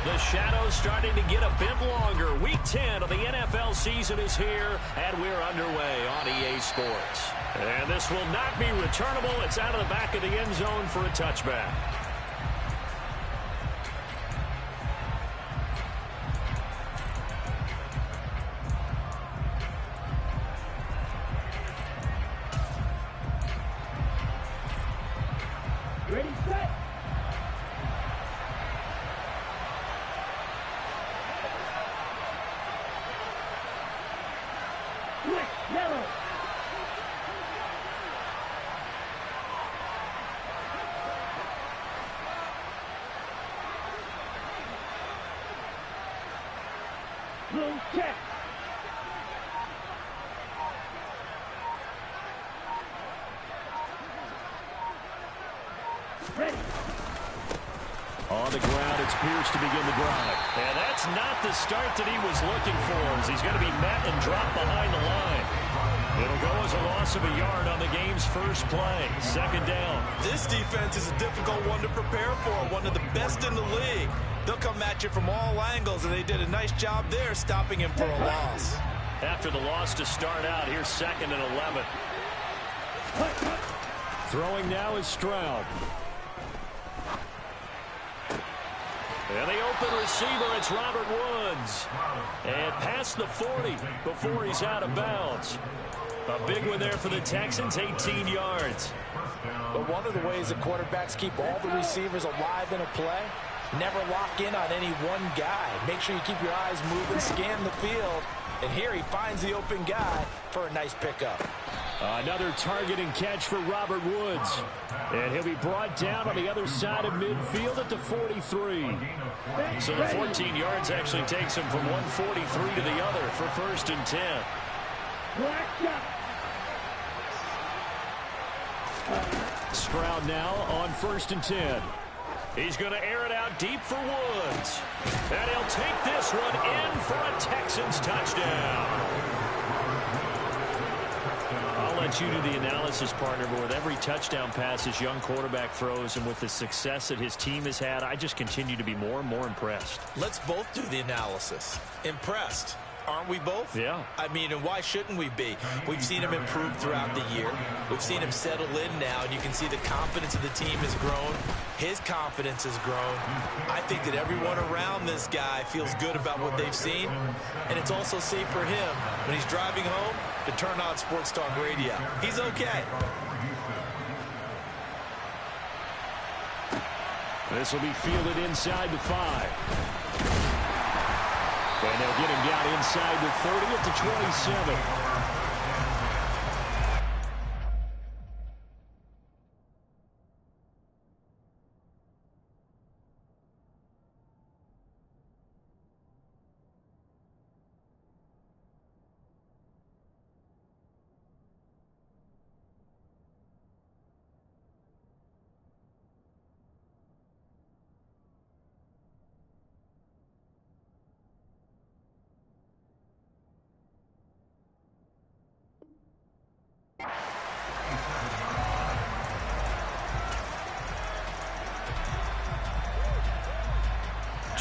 The shadow's starting to get a bit longer. Week 10 of the NFL season is here, and we're underway on EA Sports. And this will not be returnable. It's out of the back of the end zone for a touchback. Ready, set. Quick, yellow. Blue check. Ready. On the ground, it's Pierce to begin the drive. And that's not the start that he was looking for, as he's going to be met and dropped behind the line. It'll go as a loss of a yard on the game's first play. Second down. This defense is a difficult one to prepare for, one of the best in the league. They'll come at you from all angles, and they did a nice job there stopping him for a loss. After the loss to start out, here's 2nd and 11. Throwing now is Stroud. And the open receiver, it's Robert Woods. And past the 40 before he's out of bounds. A big one there for the Texans, 18 yards. But one of the ways that quarterbacks keep all the receivers alive in a play, never lock in on any one guy. Make sure you keep your eyes moving, scan the field. And here he finds the open guy for a nice pickup. Another target and catch for Robert Woods. And he'll be brought down on the other side of midfield at the 43. So the 14 yards actually takes him from 143 to the other for 1st and 10. Stroud now on 1st and 10. He's going to air it out deep for Woods. And he'll take this one in for a Texans touchdown. I'll let you do the analysis, partner, but with every touchdown pass his young quarterback throws and with the success that his team has had, I just continue to be more and more impressed. Let's both do the analysis. Impressed. Aren't we both? Yeah. I mean, and why shouldn't we be? We've seen him improve throughout the year. We've seen him settle in now, and you can see the confidence of the team has grown. His confidence has grown. I think that everyone around this guy feels good about what they've seen, and it's also safe for him when he's driving home to turn on Sports Talk Radio. He's okay. This will be fielded inside the 5. And they'll get him down inside the 30 at the 27.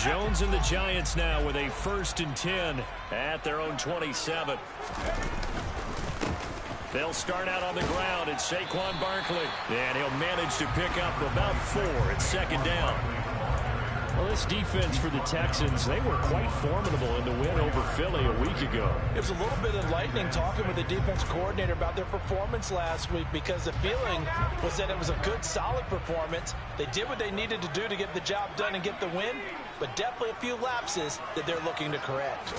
Jones and the Giants now with a 1st and 10 at their own 27. They'll start out on the ground. It's Saquon Barkley. And he'll manage to pick up about 4 at 2nd down. Well, this defense for the Texans, they were quite formidable in the win over Philly a week ago. It was a little bit enlightening talking with the defense coordinator about their performance last week, because the feeling was that it was a good, solid performance. They did what they needed to do to get the job done and get the win, but definitely a few lapses that they're looking to correct.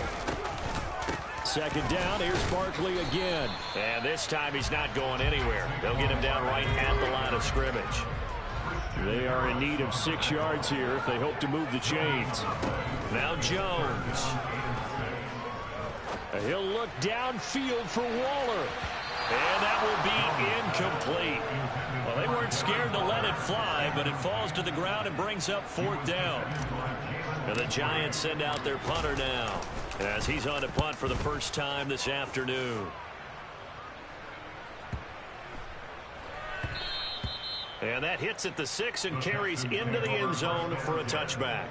2nd down, here's Barkley again. And this time he's not going anywhere. They'll get him down right at the line of scrimmage. They are in need of 6 yards here if they hope to move the chains. Now Jones. He'll look downfield for Waller. And that will be incomplete. Well, they weren't scared to let it fly, but it falls to the ground and brings up 4th down. And the Giants send out their punter now, as he's on to punt for the first time this afternoon. And that hits at the 6 and carries into the end zone for a touchback.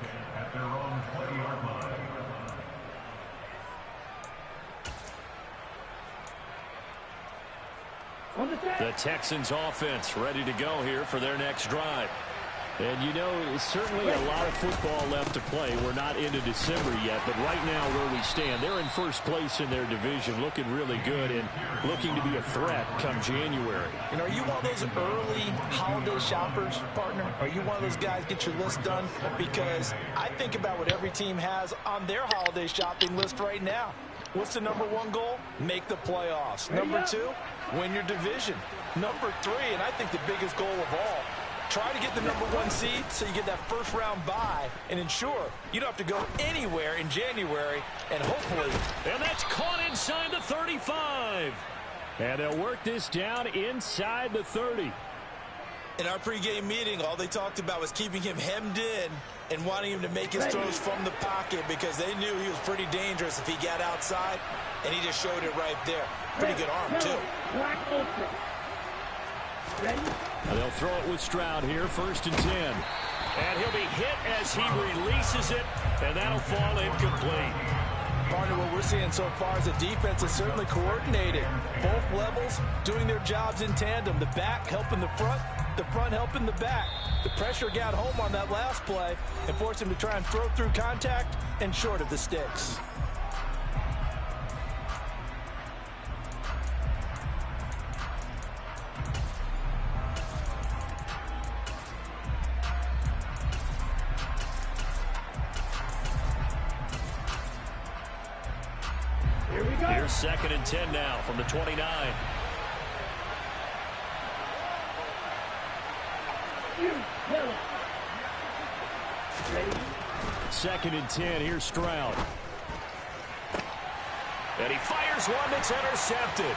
The Texans offense ready to go here for their next drive. And, you know, certainly a lot of football left to play. We're not into December yet, but right now where we stand, they're in first place in their division, looking really good and looking to be a threat come January. You know, are you one of those early holiday shoppers, partner? Are you one of those guys get your list done? Because I think about what every team has on their holiday shopping list right now. What's the #1 goal? Make the playoffs. #2, win your division. #3, and I think the biggest goal of all, try to get the #1 seed so you get that first-round bye and ensure you don't have to go anywhere in January and hopefully. And that's caught inside the 35. And they'll work this down inside the 30. In our pregame meeting, all they talked about was keeping him hemmed in and wanting him to make his throws from the pocket because they knew he was pretty dangerous if he got outside, and he just showed it right there. Pretty good arm, too. Now they'll throw it with Stroud here, 1st and 10. And he'll be hit as he releases it, and that'll fall incomplete. Partner, what we're seeing so far is the defense is certainly coordinated. Both levels doing their jobs in tandem. The back helping the front helping the back. The pressure got home on that last play and forced him to try and throw through contact and short of the sticks. Here's 2nd and 10 now from the 29. Second and 10, here's Stroud. And he fires one that's intercepted.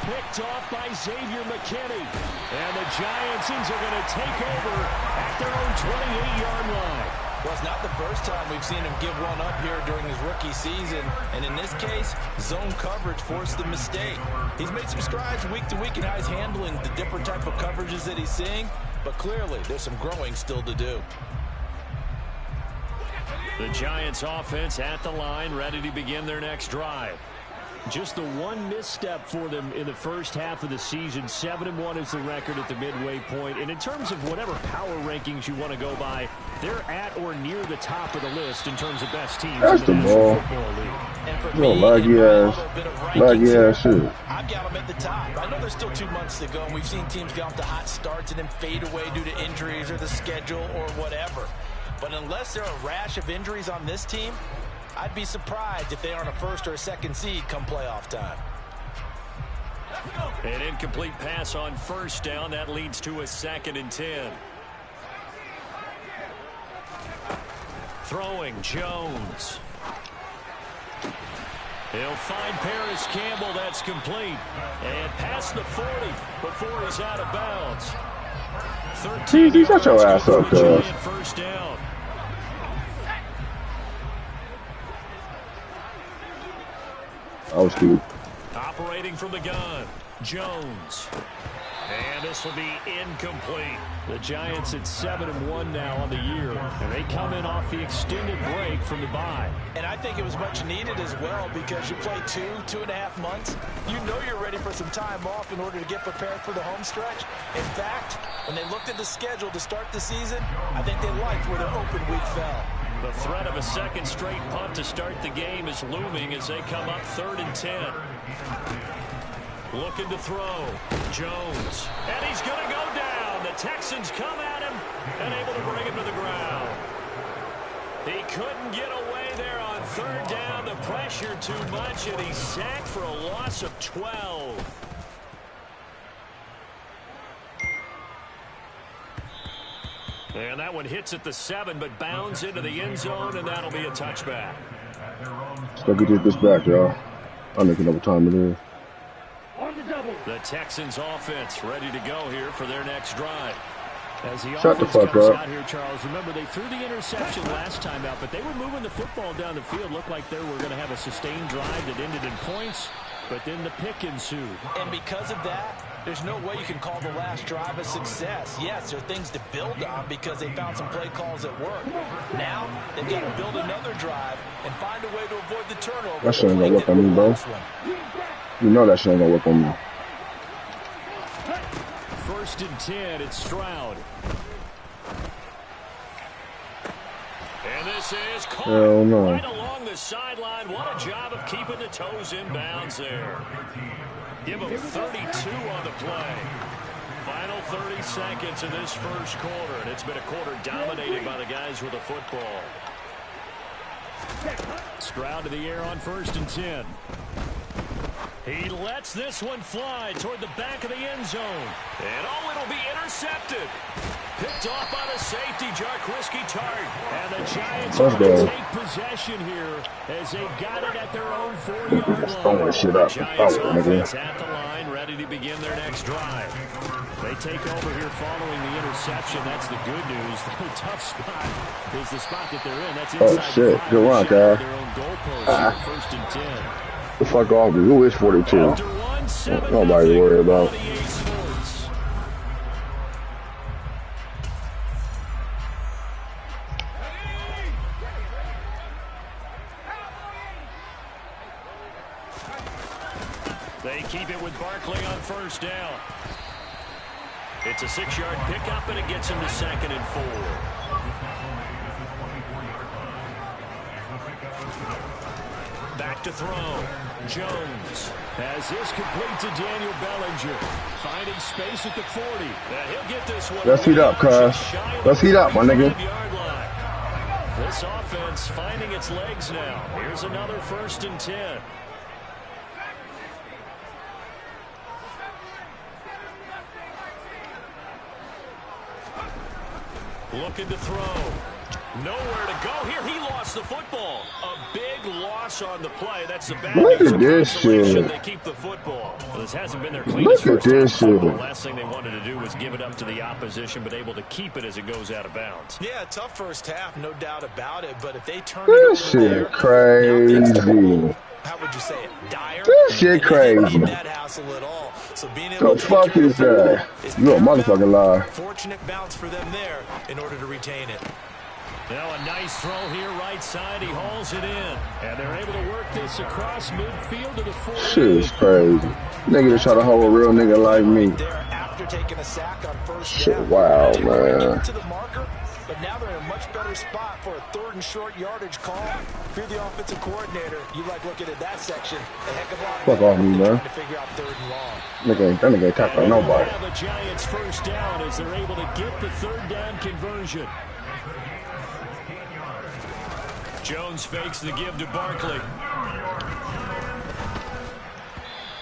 Picked off by Xavier McKinney. And the Giants are going to take over at their own 28-yard line. Well, it's not the first time we've seen him give one up here during his rookie season. And in this case, zone coverage forced the mistake. He's made some strides week to week in how he's handling the different type of coverages that he's seeing. But clearly, there's some growing still to do. The Giants offense at the line, ready to begin their next drive. Just the one misstep for them in the first half of the season. 7-1 is the record at the midway point. And in terms of whatever power rankings you want to go by, they're at or near the top of the list in terms of best teams. That's the ball. And for No, me, laggy ass shit. I've got them at the top. I know there's still 2 months to go, and we've seen teams get off to hot starts and then fade away due to injuries or the schedule or whatever. But unless there are a rash of injuries on this team, I'd be surprised if they aren't a 1st or a 2nd seed come playoff time. An incomplete pass on 1st down. That leads to a 2nd and 10. Throwing Jones. He'll find Paris Campbell. That's complete. And past the 40 before he's out of bounds. 13 shut your ass up, cuz. 1st down. That was cute. Operating from the gun, Jones. And this will be incomplete. The Giants at 7-1 now on the year, and they come in off the extended break from the bye. And I think it was much needed as well because you play 2.5 months. You know you're ready for some time off in order to get prepared for the home stretch. In fact, when they looked at the schedule to start the season, I think they liked where their open week fell. The threat of a 2nd straight punt to start the game is looming as they come up 3rd and 10. Looking to throw. Jones. And he's going to go down. The Texans come at him and able to bring him to the ground. He couldn't get away there on 3rd down. The pressure too much, and he's sacked for a loss of 12. And that one hits at the 7, but bounds into the end zone, and that'll be a touchback. Let's get this back, y'all. I don't know what time it is. The Texans offense ready to go here for their next drive. As the Shut the offense fuck comes up. out here, Charles, remember they threw the interception last time out, but they were moving the football down the field. Looked like they were going to have a sustained drive that ended in points, but then the pick ensued. And because of that, there's no way you can call the last drive a success. Yes, there are things to build on because they found some play calls that work. Now, they've got to build another drive and find a way to avoid the turnover. That shit ain't gonna work on me, bro. You know that shit ain't gonna work on me. first and 10. It's Stroud. And this is caught right along the sideline. What a job of keeping the toes in bounds there. Give him 32 on the play. Final 30 seconds in this first quarter, and it's been a quarter dominated by the guys with the football. Stroud to the air on first and 10. He lets this one fly toward the back of the end zone. And it'll be intercepted. Picked off by the safety, Jarquiski Tart. And the Giants are going to take possession here as they've got it at their own 4-yard line. The Giants offense at the line, ready to begin their next drive. They take over here following the interception. That's the good news. The tough spot is the spot that they're in. That's inside shit. Good run, guy. their own goalpost. First and 10. The fuck off me. Who is 42? Nobody to worry about. They keep it with Barkley on first down. It's a 6-yard pickup, and it gets him to 2nd and 4. Back to throw. Jones has this complete to Daniel Bellinger. Finding space at the 40. He'll get this one. Let's heat up, cuz. Let's heat up, my nigga. This offense finding its legs now. Here's another first and 10. Looking to throw. Nowhere to go here. He lost the football. A big loss on the play. That's the bad Look news. at this shit. They keep the football. Well, this hasn't been their cleanest Look at this shit. The last thing they wanted to do was give it up to the opposition, but able to keep it as it goes out of bounds. Yeah, tough first half, no doubt about it. But if they turn This it over shit there, crazy. how would you say it? Dire. This shit crazy. That hassle at all. So being able The to fuck is that? You a motherfucking liar. Fortunate bounce for them there in order to retain it. Now a nice throw here, right side. He hauls it in. And they're able to work this across midfield to the 40. Shit is crazy. Nigga to try to hold a real nigga like me. There after taking a sack on first Shit, down. wow, They didn't man. get it to the marker, but now they're in a much better spot for a 3rd and short yardage call. If you're the offensive coordinator, you like looking at that section a heck of a lot Fuck better off me, than man. trying to figure out 3rd and long. That nigga ain't tackling nobody. The Giants first down as they're able to get the 3rd down conversion. Jones fakes the give to Barkley.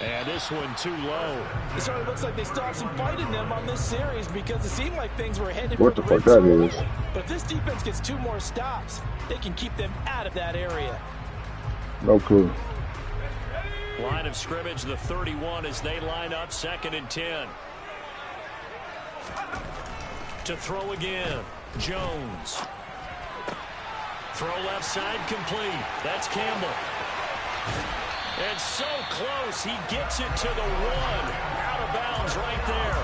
And this one too low. It sort of looks like they still have some fight in them on this series because it seemed like things were headed What for the red fuck that zone. is? But if this defense gets 2 more stops, they can keep them out of that area. No clue. Line of scrimmage, the 31 as they line up 2nd and 10. To throw again. Jones. Throw left side complete. That's Campbell. And so close. He gets it to the 1. Out of bounds right there.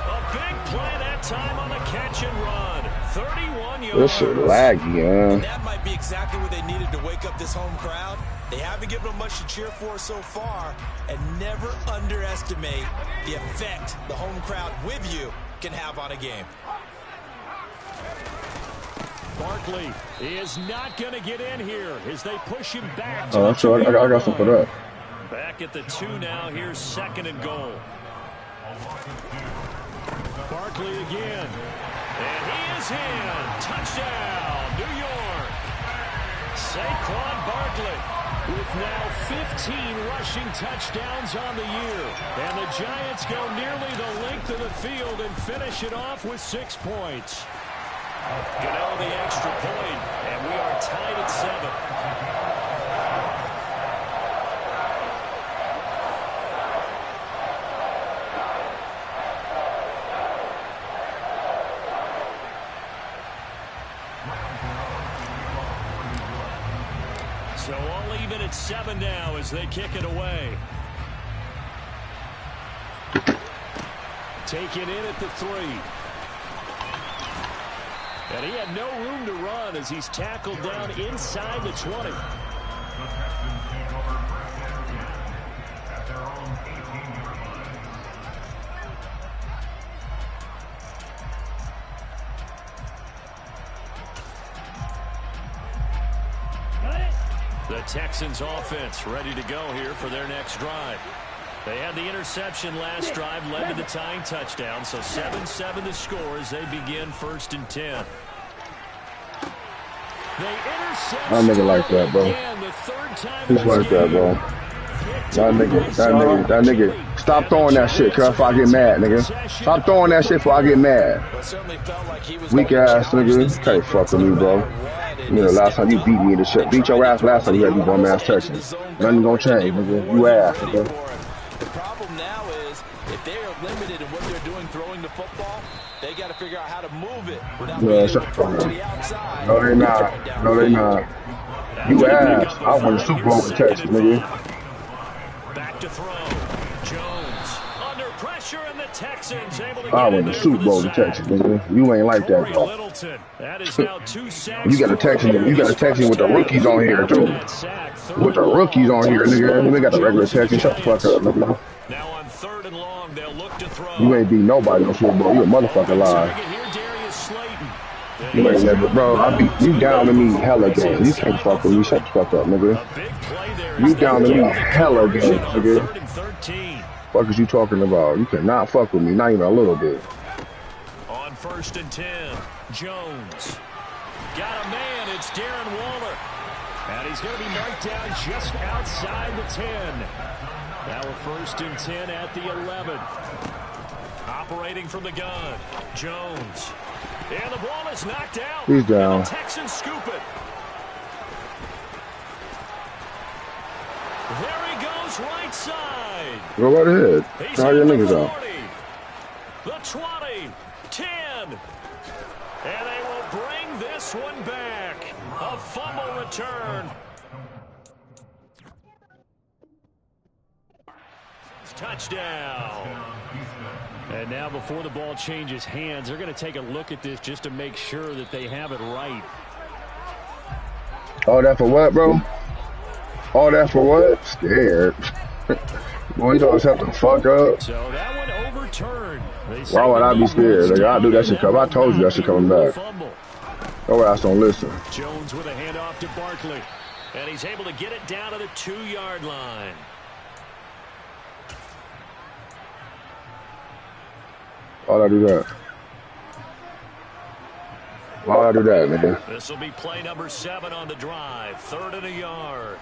A big play that time on the catch and run. 31 yards. This shit laggy, man. That might be exactly what they needed to wake up this home crowd. They haven't given them much to cheer for so far, and never underestimate the effect the home crowd with you can have on a game. Barkley is not going to get in here as they push him back to Oh, I'm sure I got some for that. Back at the 2 now. Here's 2nd and goal. Barkley again. And he is in. Touchdown, New York. Saquon Barkley with now 15 rushing touchdowns on the year. And the Giants go nearly the length of the field and finish it off with 6 points. Goodell the extra point, and we are tied at 7. So all even at 7 now as they kick it away. Taken in at the 3. And he had no room to run as he's tackled down inside the 20. The Texans offense ready to go here for their next drive. They had the interception last drive, led to the tying touchdown. So 7-7 the score as they begin 1st and 10. They intercept. That nigga like that, bro. He's like that, bro. That nigga. Stop throwing that shit, cuz if I get mad, nigga. Stop throwing that shit before I get mad. Weak ass nigga. You can't fuck with me, bro. You know, last time you beat me in the shit. Beat your ass last time you had these bum ass Texans. Nothing gonna change, nigga. You ass, nigga. The problem now is if they are limited in what they're doing throwing the football, they got to figure out how to move it without being able to throw to the outside. No, they not. No, they not. You ass. I won the Super Bowl with Texas, nigga. Back to throw. Jones under pressure, and the Texans able to I won the Super Bowl with Texas, nigga. You ain't like that, bro. That is now 2 sacks. You got a Texan. You got a Texan with the rookies on here, too. With the rookies on here, nigga. We got the regular Texan. Shut the fuck up, nigga. Now on 3rd and long, they'll look to throw. You ain't beat nobody on Super Bowl. You a motherfucker live. You ain't never, bro. I beat you down to me hella games. You can't fuck with me. Shut the fuck up, nigga. You down to me hella games, nigga. Fuck is you talking about? You cannot fuck with me, not even a little bit. On 1st and 10, Jones got a man. It's Darren Waller, and he's going to be marked down just outside the 10. Now we're 1st and 10 at the 11. Operating from the gun, Jones. And the ball is knocked out. He's down. And the Texans scoop it. There he goes, right side. Go right ahead. He's Try your niggas out. The 20, 10. And they will bring this one back. A fumble return. Touchdown. And now before the ball changes hands, they're going to take a look at this just to make sure that they have it right. All that for what, bro? All that for what? Scared. Boy, you always have to fuck up. So that one overturned. Why would I be scared? Like, I do that shit come. I told you that shit coming back. Your ass don't listen. Jones with a handoff to Barkley. And he's able to get it down to the 2-yard line. Why'd I do that? Why'd I do that, nigga? This will be play number 7 on the drive. 3rd and a yard.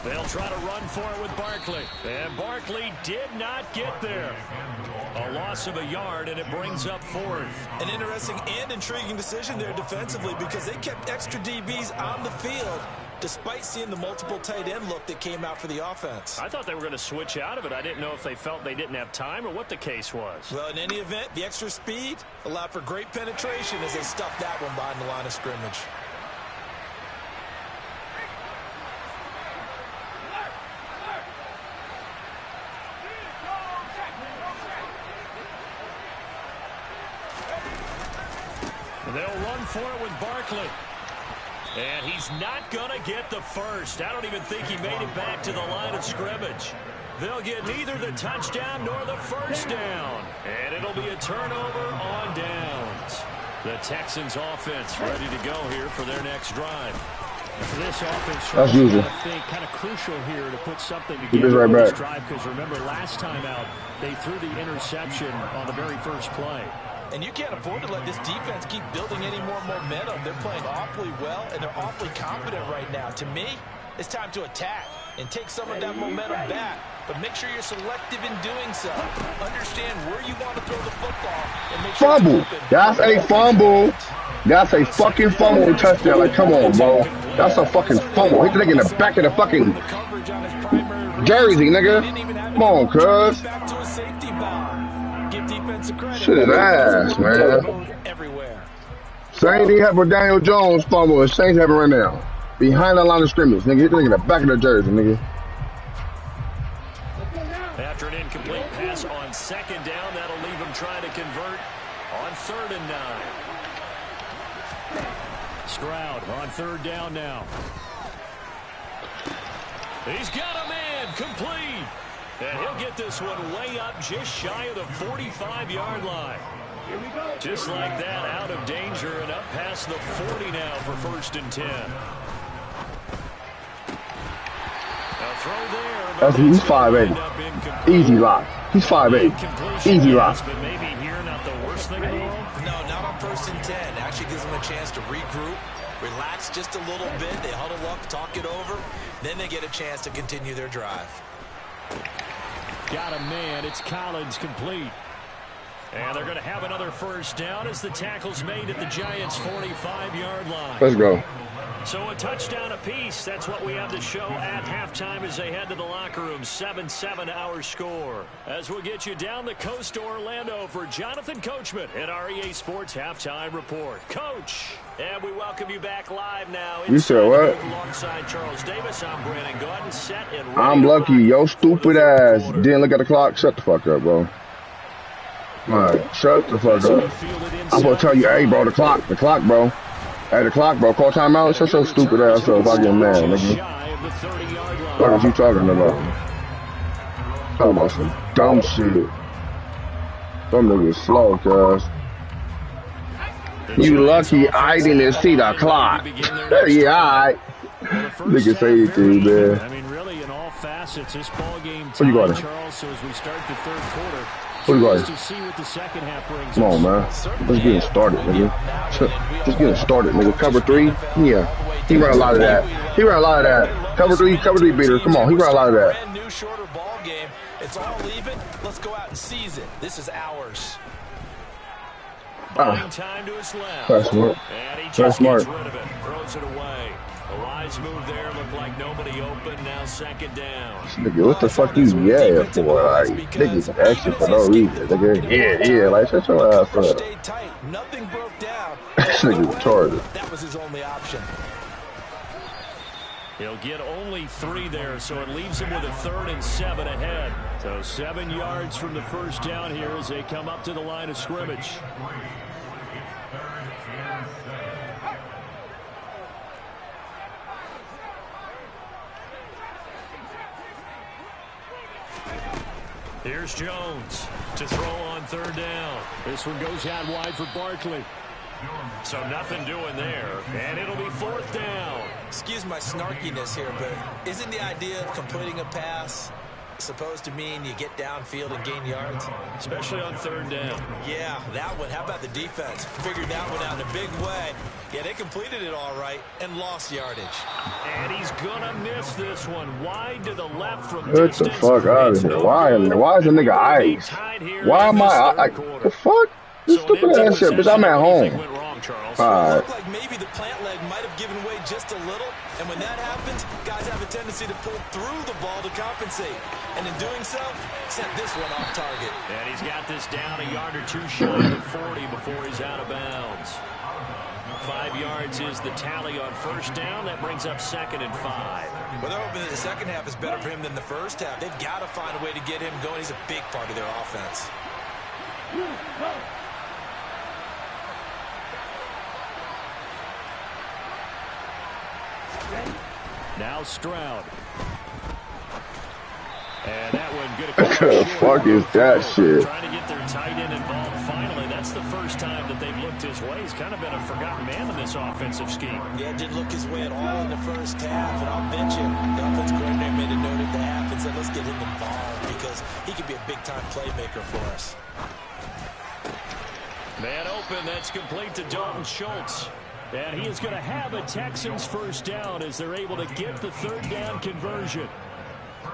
They'll try to run for it with Barkley. And Barkley did not get there. A loss of a yard, and it brings up 4th. An interesting and intriguing decision there defensively because they kept extra DBs on the field despite seeing the multiple tight end look that came out for the offense. I thought they were going to switch out of it. I didn't know if they felt they didn't have time or what the case was. Well, in any event, the extra speed allowed for great penetration as they stuffed that one behind the line of scrimmage. They'll run for it with Barkley. And he's not going to get the first. I don't even think he made it back to the line of scrimmage. They'll get neither the touchdown nor the first down. And it'll be a turnover on downs. The Texans offense ready to go here for their next drive. For this offense, that's usual. I think kind of crucial here to put something Keep together right on back. this drive, because remember last time out they threw the interception on the very first play. And you can't afford to let this defense keep building any more momentum. They're playing awfully well, and they're awfully confident right now. To me, it's time to attack and take some of that momentum back. But make sure you're selective in doing so. Understand where you want to throw the football and make sure Fumble. That's a fumble. That's a fucking fumble touchdown. Like, come on, bro. That's a fucking fumble. Hit the nigga in the back of the fucking jersey, nigga. Come on, cuz. Shit is ass, man. Same thing happened with Daniel Jones fumble. The same happened right now. Behind the line of scrimmage, nigga. Hit the nigga in the back of the jersey, nigga. After an incomplete pass on 2nd down, that'll leave him trying to convert on 3rd and 9. Stroud on 3rd down now. He's got a man complete. And he'll get this one way up just shy of the 45-yard line. Just like that, out of danger and up past the 40 now for 1st and 10. A throw there. He's 5'8". Easy lock. He's 5'8". Easy lock. But maybe here not the worst thing in the world. No, not on 1st and 10. Actually gives them a chance to regroup, relax just a little bit. They huddle up, talk it over. Then they get a chance to continue their drive. Got a man. It's Collins, complete. And they're going to have another 1st down as the tackle's made at the Giants' 45-yard line. Let's go. So a touchdown apiece. That's what we have to show at halftime as they head to the locker room. 7-7 our score. As we'll get you down the coast to Orlando for Jonathan Coachman at our EA Sports Halftime Report. Coach, and we welcome you back live now. You said what? Alongside Charles Davis, I'm Brandon Gordon, set and ready. I'm lucky. Yo stupid ass didn't look at the clock. Shut the fuck up, bro. Alright, shut the fuck up. I'm gonna tell you, hey, bro, the clock, bro. Hey, the clock, bro. Call timeout. Shut your stupid ass up if I get mad, nigga. What are you talking about? Talking about some dumb shit. Them niggas slow, cuz. You lucky I didn't see the clock. Yeah, alright. Nigga say anything, man. I mean, really, in all facets, this ball game Where you going? Charles, so as we start the 3rd quarter, Where you going? to see what the 2nd half brings. Come on, man. Let's get it started, nigga. Just get it started, nigga. Cover 3? Yeah. He ran a lot of that. Cover 3 beater. Come on, he ran a lot of that. Brand new, shorter ball game. It's all even. Let's go out and seize it. This is ours. Time to his left. That's smart. And he That's just smart. gets rid of it. Throws it away. A wise move there. Looked like nobody open. Now 2nd down. Nigga, what the fuck you yeah for? Like, niggas extra for no reason. Nigga, yeah. Like, shut your ass up. Stayed tight. Nothing broke down. This nigga retarded. That was his only option. He'll get only 3 there, so it leaves him with a 3rd and 7 ahead. So 7 yards from the 1st down here as they come up to the line of scrimmage. Here's Jones to throw on 3rd down. This one goes out wide for Barkley. So nothing doing there, and it'll be 4th down. Excuse my snarkiness here, but isn't the idea of completing a pass supposed to mean you get downfield and gain yards? Especially on 3rd down. Yeah, that one. How about the defense? Figured that one out in a big way. Yeah, they completed it all right and lost yardage. And he's gonna miss this one. Wide to the left from Get distance. the fuck out of here. Why is the nigga ice? Why am I the fuck? This stupid ass shit, bitch. I'm at home. Alright. Looked like maybe the plant leg might have given way just a little, and when that happens, guys have a tendency to pull through the ball to compensate. And in doing so, sent this one off target. And he's got this down a yard or 2 shy of the 40 before he's out of bounds. 5 yards is the tally on 1st down. That brings up 2nd and 5. Well, they're hoping that the 2nd half is better for him than the 1st half. They've got to find a way to get him going. He's a big part of their offense. Now Stroud. And that one good. What the fuck is that shit? Trying to get their tight end involved finally. That's the first time that they've looked his way. He's kind of been a forgotten man in this offensive scheme. Yeah, didn't look his way at all in the 1st half. And I'll bet you the offense coordinator made a note at the half and said, let's get him involved because he could be a big-time playmaker for us. Man open. That's complete to Dalton Schultz. And he is going to have a Texans 1st down as they're able to get the 3rd down conversion.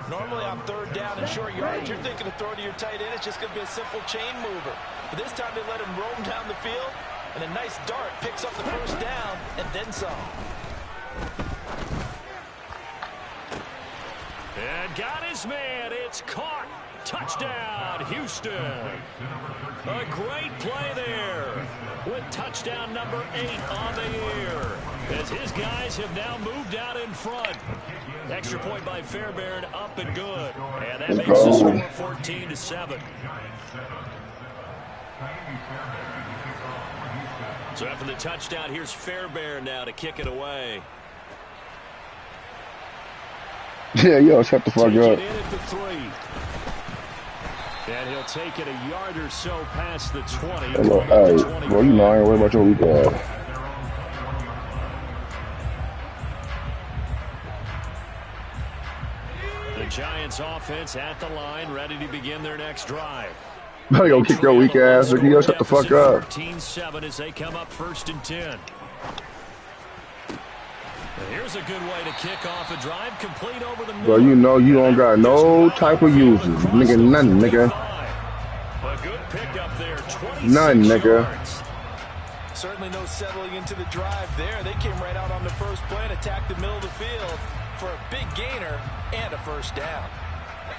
Normally on 3rd down and short yardage, you're thinking to throw to your tight end. It's just going to be a simple chain mover. But this time they let him roam down the field, and a nice dart picks up the 1st down and then some. And got his man. It's caught. Touchdown, Houston. A great play there with touchdown number 8 on the year as his guys have now moved out in front. Extra point by Fairbairn, up and good. And that makes the score 14-7. So after the touchdown, here's Fairbairn now to kick it away. Yeah, yo, shut the fuck Take up. it in at the 3. And he'll take it a yard or so past the 20. Hey, bro, you know I ain't worried about your weak ass. The Giants offense at the line, ready to begin their next drive. Better go kick your weak ass, nigga. Yo, shut the fuck up. 14-7 as they come up 1st and 10. Here's a good way to kick off a drive, complete over the middle. Bro, you know you don't got no type of uses. Nigga, none, nigga. A good pickup there, 26 none, nigga. yards. Certainly no settling into the drive there. They came right out on the first play and attacked the middle of the field for a big gainer and a first down.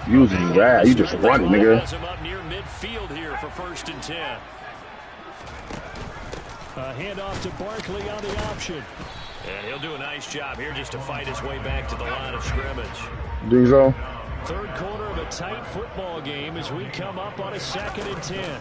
Uses that. You just run, nigga. Has him up near midfield here for 1st and 10. A handoff to Barkley on the option. And he'll do a nice job here just to fight his way back to the line of scrimmage. Think so? 3rd quarter of a tight football game as we come up on a 2nd and 10.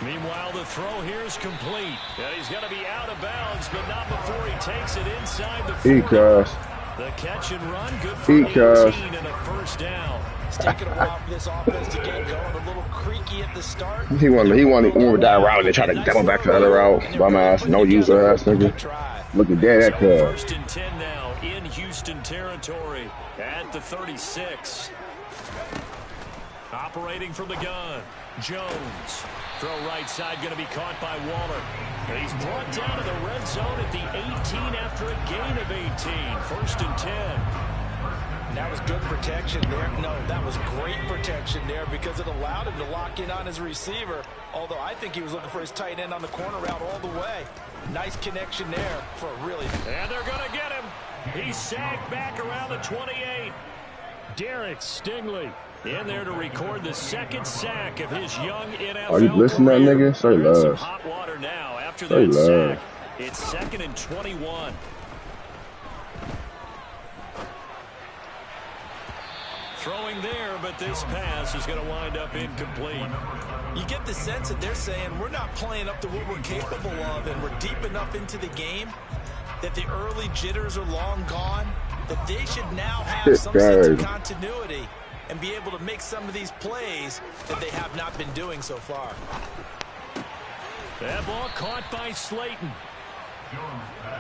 Meanwhile, the throw here is complete. And he's going to be out of bounds, but not before he takes it inside the 40. The catch and run, good for 18 and a first down. It's taken a while for this offense to get going. A little creaky at the start. He wanted that route and try to double back to the other route. Bum ass, no user ass nigga. Looking dead at cuz. 1st and 10 now in Houston territory at the 36. Operating from the gun, Jones. Throw right side, going to be caught by Waller. And he's brought down to the red zone at the 18 after a gain of 18. 1st and 10. That was good protection there. No, that was great protection there because it allowed him to lock in on his receiver. Although I think he was looking for his tight end on the corner route all the way. Nice connection there for a really... And they're going to get him. He's sagged back around the 28. Derek Stingley in there to record the 2nd sack of his young NFL Are you listening to that nigga? Say less. Hot water now after that sack. It's 2nd and 21. Throwing there, but this pass is going to wind up incomplete. You get the sense that they're saying we're not playing up to what we're capable of, and we're deep enough into the game that the early jitters are long gone, that they should now have some sense of continuity and be able to make some of these plays that they have not been doing so far. That ball caught by Slayton.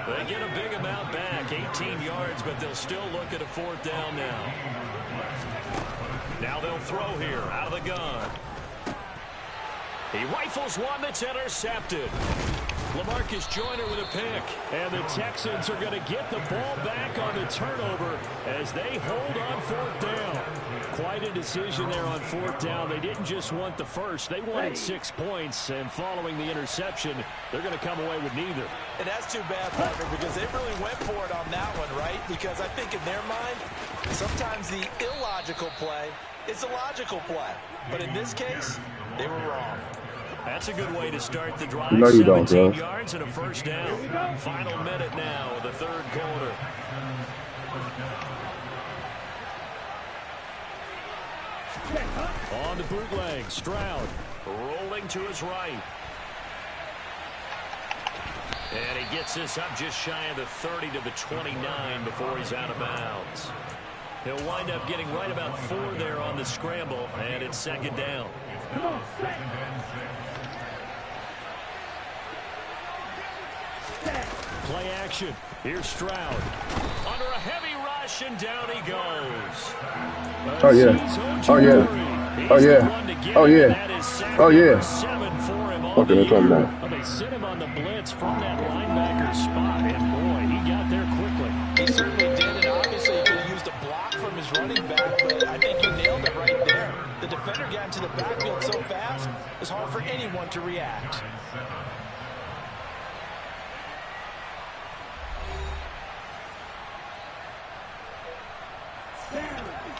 They get a big amount back, 18 yards, but they'll still look at a 4th down now. Now they'll throw here out of the gun. He rifles one that's intercepted. LaMarcus Joyner with a pick. And the Texans are going to get the ball back on the turnover as they hold on 4th down. Quite a decision there on 4th down. They didn't just want the first. They wanted 6 points. And following the interception, they're going to come away with neither. And that's too bad, partner, because they really went for it on that one, right? Because I think in their mind, sometimes the illogical play is a logical play. But in this case, they were wrong. That's a good way to start the drive. No, you don't, 17 yards and a first down. Final minute now of the 3rd quarter. On the bootleg, Stroud rolling to his right. And he gets this up just shy of the 30 to the 29 before he's out of bounds. He'll wind up getting right about 4 there on the scramble, and it's 2nd down. Play action. Here's Stroud. Under a heavy rush, and down he goes. Oh, yeah. Oh, yeah. Oh, yeah. Oh, yeah. Oh, yeah. 7 for him on Okay, the let's talk year. about it. Well, they sent him on the blitz from that linebacker spot, and boy, he got there quickly. He certainly did, and obviously he could have used a block from his running back, but I think he nailed it right there. The defender got into the backfield so fast, it's hard for anyone to react.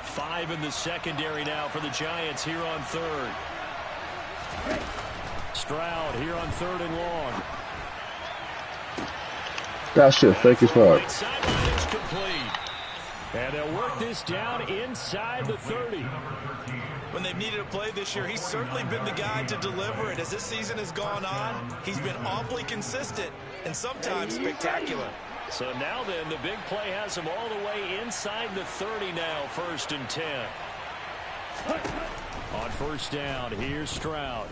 Five in the secondary now for the Giants here on 3rd. Stroud here on 3rd and long. That shit fake as fuck. Right sideline is complete. And they'll work this down inside the 30. When they've needed a play this year, he's certainly been the guy to deliver it. As this season has gone on, he's been awfully consistent and sometimes spectacular. So now then, the big play has him all the way inside the 30 now, 1st and 10. On 1st down, here's Stroud.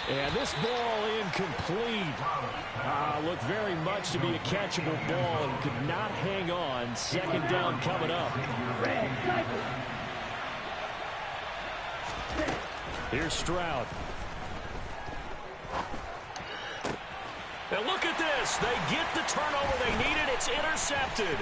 And this ball incomplete. Looked very much to be a catchable ball and could not hang on. 2nd down coming up. Here's Stroud. And look at this. They get the turnover they needed. It's intercepted.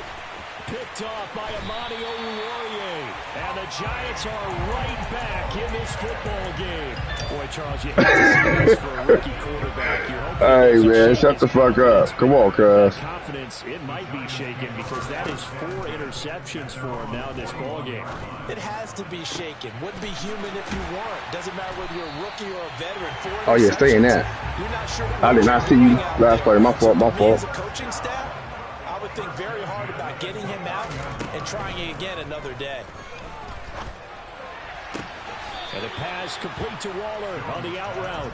Picked off by Amani Oruwariye. And the Giants are right back in this football game. Boy, Charles, you hate to see this for a rookie quarterback. Hey, man, shut the fuck up. Come on, cuz. Confidence, it might be shaken because that is 4 interceptions for him now in this ball game. It has to be shaken. Wouldn't be human if you weren't. Doesn't matter whether you're a rookie or a veteran. 4 Oh, yeah, stay in that. You're not sure I did not see you last play. My fault, my fault. As a coaching staff, I would think very hard about getting him out and trying it again another day. And a pass complete to Waller on the out route.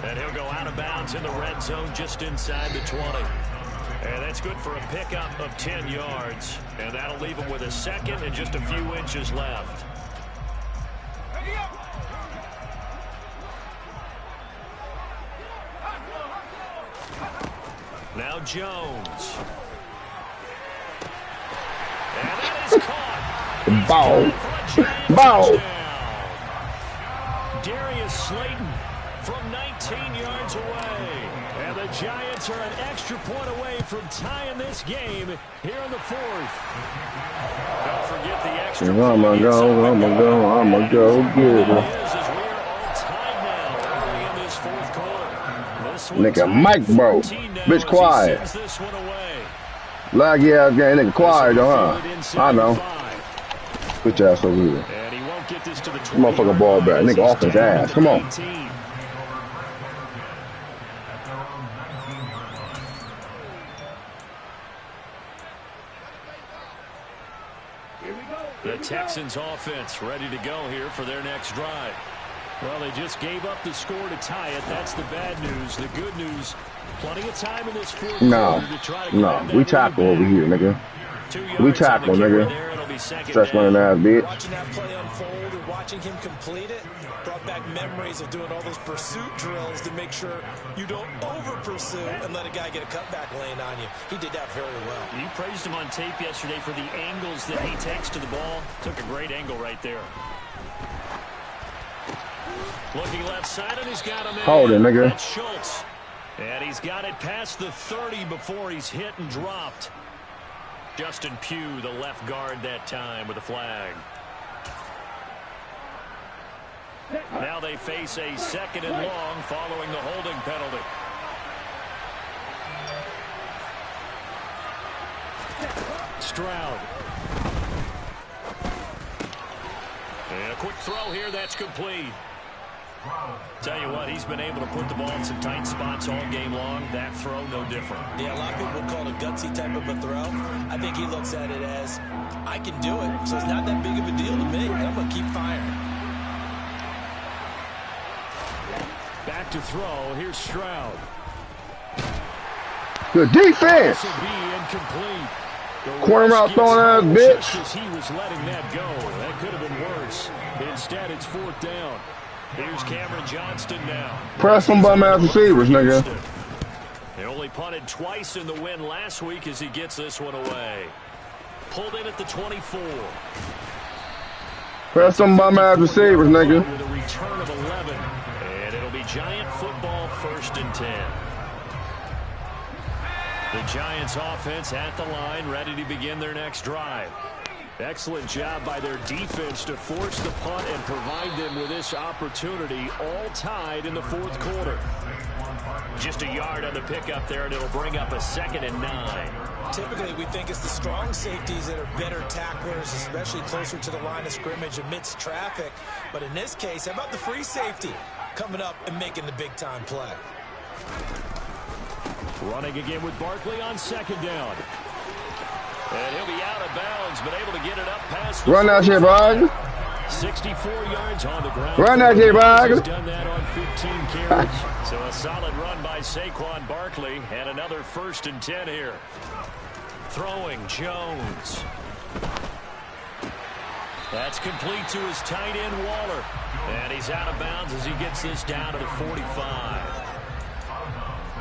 And he'll go out of bounds in the red zone just inside the 20. And that's good for a pickup of 10 yards. And that'll leave him with a 2nd and just a few inches left. Now Jones. And that is caught. Bow. Bow. Darius Slayton from 19 yards away. And the Giants are an extra point away from tying this game here in the 4th. Don't forget the extra point. I'ma go get it. Nigga, Mike, bro. Bitch, quiet. Laggy ass game, nigga, quiet, though, huh? I know. Put your ass over here. Motherfucker ball back. Nigga off his ass. Come on. The Texans offense ready to go here for their next drive. Well, they just gave up the score to tie it. That's the bad news. The good news, plenty of time in this 4th quarter to try to grab that we tackle over here, nigga. We tackle, nigga. Stretch running ass, bitch. Watching that play unfold and watching him complete it brought back memories of doing all those pursuit drills to make sure you don't over-pursue and let a guy get a cutback lane on you. He did that very well. You praised him on tape yesterday for the angles that he takes to the ball. Took a great angle right there. Looking left side, and he's got him in. Hold it, nigga. That's Schultz. And he's got it past the 30 before he's hit and dropped. Justin Pugh, the left guard that time with a flag. Now they face a 2nd and long following the holding penalty. Stroud. And a quick throw here, that's complete. Tell you what, he's been able to put the ball in some tight spots all game long. That throw, no different. Yeah, a lot of people call it a gutsy type of a throw. I think he looks at it as, I can do it, so it's not that big of a deal to me. I'm going to keep firing. Back to throw. Here's Stroud. Good defense. Corner route throwing ass, bitch. Just as he was letting that go. That could have been worse. Instead, it's 4th down. Here's Cameron Johnston now. Press some bum-ass receivers, nigga. They only punted twice in the win last week as he gets this one away. Pulled in at the 24. Press some bum-ass receivers, nigga. With a return of 11. And it'll be Giant football 1st and 10. The Giants offense at the line, ready to begin their next drive. Excellent job by their defense to force the punt and provide them with this opportunity, all tied in the 4th quarter. Just a yard on the pickup there, and it'll bring up a 2nd and 9. Typically, we think it's the strong safeties that are better tacklers, especially closer to the line of scrimmage amidst traffic. But in this case, how about the free safety coming up and making the big-time play? Running again with Barkley on 2nd down. And he'll be out of bounds, but able to get it up past the Run that shit, bro. 64 yards on the ground. Run that, J-Bag. He's done that on 15 carries. So a solid run by Saquon Barkley, and another 1st and 10 here. Throwing Jones. That's complete to his tight end, Waller. And he's out of bounds as he gets this down to the 45.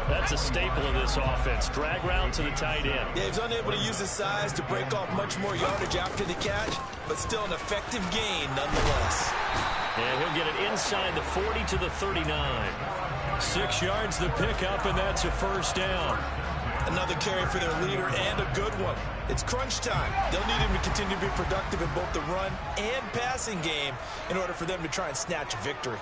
That's a staple of this offense. Drag route to the tight end. Yeah, he's unable to use his size to break off much more yardage after the catch, but still an effective gain nonetheless. And he'll get it inside the 40 to the 39. 6 yards the pickup, and that's a 1st down. Another carry for their leader, and a good one. It's crunch time. They'll need him to continue to be productive in both the run and passing game in order for them to try and snatch a victory.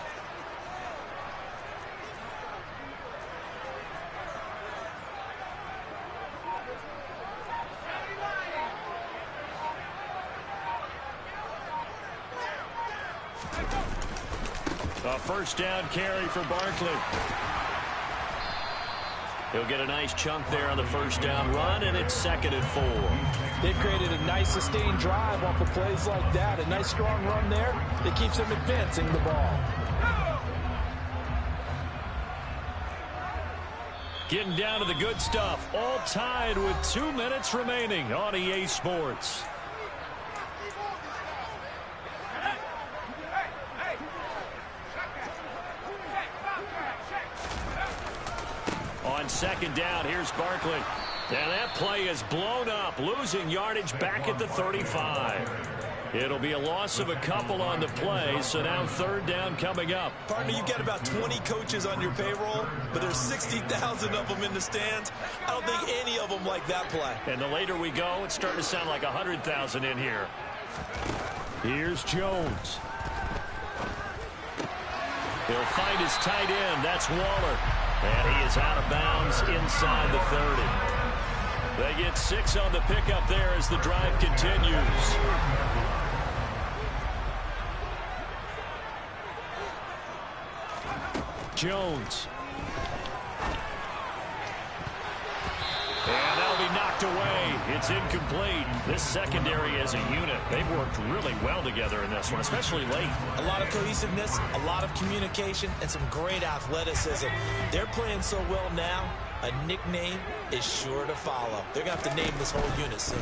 A 1st down carry for Barkley. He'll get a nice chunk there on the 1st down run, and it's 2nd and 4. They've created a nice sustained drive off of plays like that. A nice strong run there that keeps them advancing the ball. Getting down to the good stuff. All tied with 2 minutes remaining on EA Sports. On 2nd down, here's Barkley. And that play is blown up, losing yardage back at the 35. It'll be a loss of a couple on the play, so now 3rd down coming up. Partner, you've got about 20 coaches on your payroll, but there's 60,000 of them in the stands. I don't think any of them like that play. And the later we go, it's starting to sound like 100,000 in here. Here's Jones. He'll find his tight end. That's Waller. And he is out of bounds inside the 30. They get 6 on the pickup there as the drive continues. Jones. And that'll be knocked away. It's incomplete. This secondary as a unit, they've worked really well together in this one, especially late. A lot of cohesiveness, a lot of communication, and some great athleticism. They're playing so well now, a nickname is sure to follow. They're going to have to name this whole unit soon.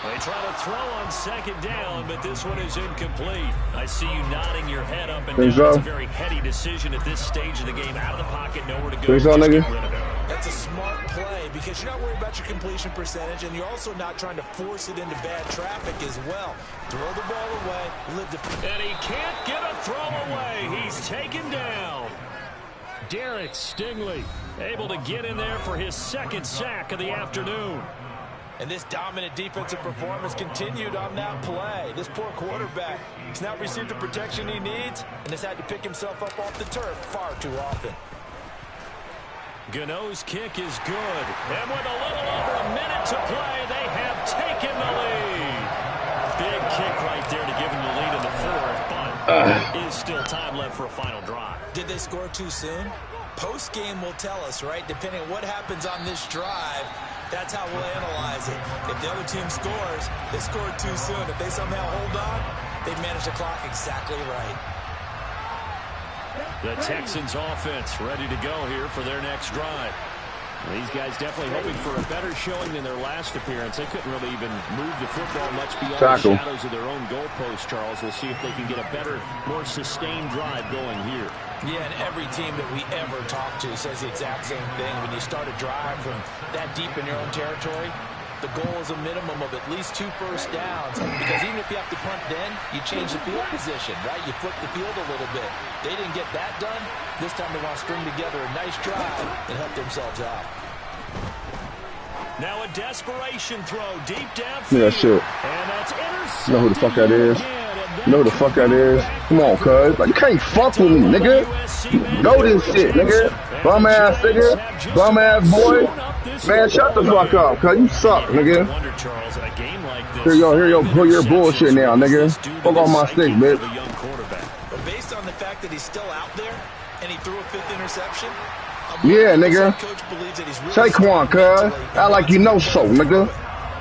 They try to throw on 2nd down, but this one is incomplete. I see you nodding your head up and down. It's a very heady decision at this stage of the game. Out of the pocket, nowhere to go. Just get rid of it. That's a smart play because you're not worried about your completion percentage, and you're also not trying to force it into bad traffic as well. Throw the ball away. And he can't get a throw away. He's taken down. Derek Stingley able to get in there for his 2nd sack of the afternoon. And this dominant defensive performance continued on that play. This poor quarterback has not received the protection he needs and has had to pick himself up off the turf far too often. Gano's kick is good. And with a little over a minute to play, they have taken the lead. Big kick right there to give them the lead in the 4th, but there is still time left for a final drive. Did they score too soon? Post-game will tell us, right? Depending on what happens on this drive, that's how we'll analyze it. If the other team scores, they scored too soon. If they somehow hold on, they've managed the clock exactly right. The Texans offense ready to go here for their next drive. These guys definitely hoping for a better showing than their last appearance. They couldn't really even move the football much beyond the shadows of their own goalpost, Charles. We'll see if they can get a better, more sustained drive going here. Yeah, and every team that we ever talk to says the exact same thing. When you start a drive from that deep in your own territory, the goal is a minimum of at least 2 first downs. Because even if you have to punt then, you change the field position, right? You flip the field a little bit. They didn't get that done. This time they want to string together a nice drive and help themselves out. Now a desperation throw deep downfield. Yeah, shit. And that's intercepted. You know who the fuck that is? You know who the fuck that is? Come on, cuz. Like, you can't fuck with me, nigga. You know this shit, nigga. Bum ass nigga. Bum ass boy. Man, shut the fuck up, cuz. You suck, nigga. Here you go, pull your bullshit now, nigga. Fuck off my stick, bitch. But based on the fact that he's still out there and he threw a 5th interception, yeah, nigga. coach believes that he's really Saquon, cuz. Act like you know so, nigga.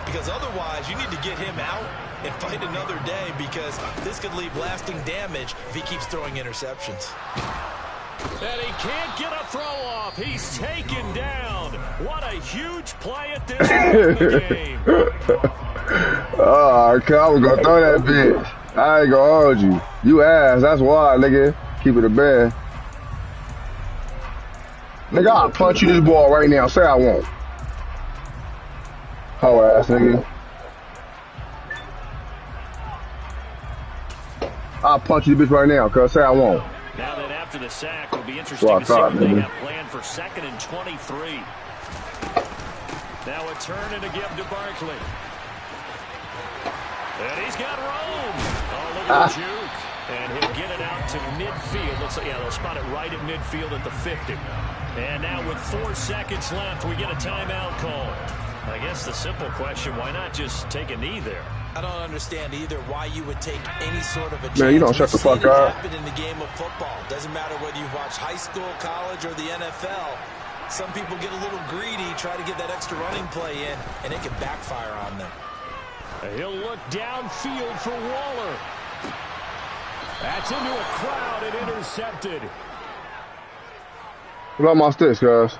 because otherwise you need to get him out and fight another day, because this could leave lasting damage if he keeps throwing interceptions. And he can't get a throw off. He's taken down. What a huge play at this point in the game. Oh, okay, I was going to throw that bitch. I ain't going to hold you. You ass, that's why, nigga. Keep it a band. Nigga, I'll punch you this ball right now. Say I won't. Hoe ass, nigga. I'll punch you this bitch right now, cuz. Say I won't. Now that after the sack, it'll be interesting to see what they have planned for 2nd and 23. Now a turn and a give to Barkley. And he's got room. Oh, look at the juke. And he'll get it out to midfield. Looks like, yeah, they'll spot it right at midfield at the 50. And now with 4 seconds left, we get a timeout call. I guess the simple question, why not just take a knee there? I don't understand either why you would take any sort of a chance. Man, you don't shut the fuck up. Happen in the game of football. Doesn't matter whether you watch high school, college, or the NFL. Some people get a little greedy, try to get that extra running play in, and it can backfire on them. He'll look downfield for Waller. That's into a crowd and intercepted. What about my sticks, cuz?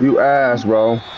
You ass, bro.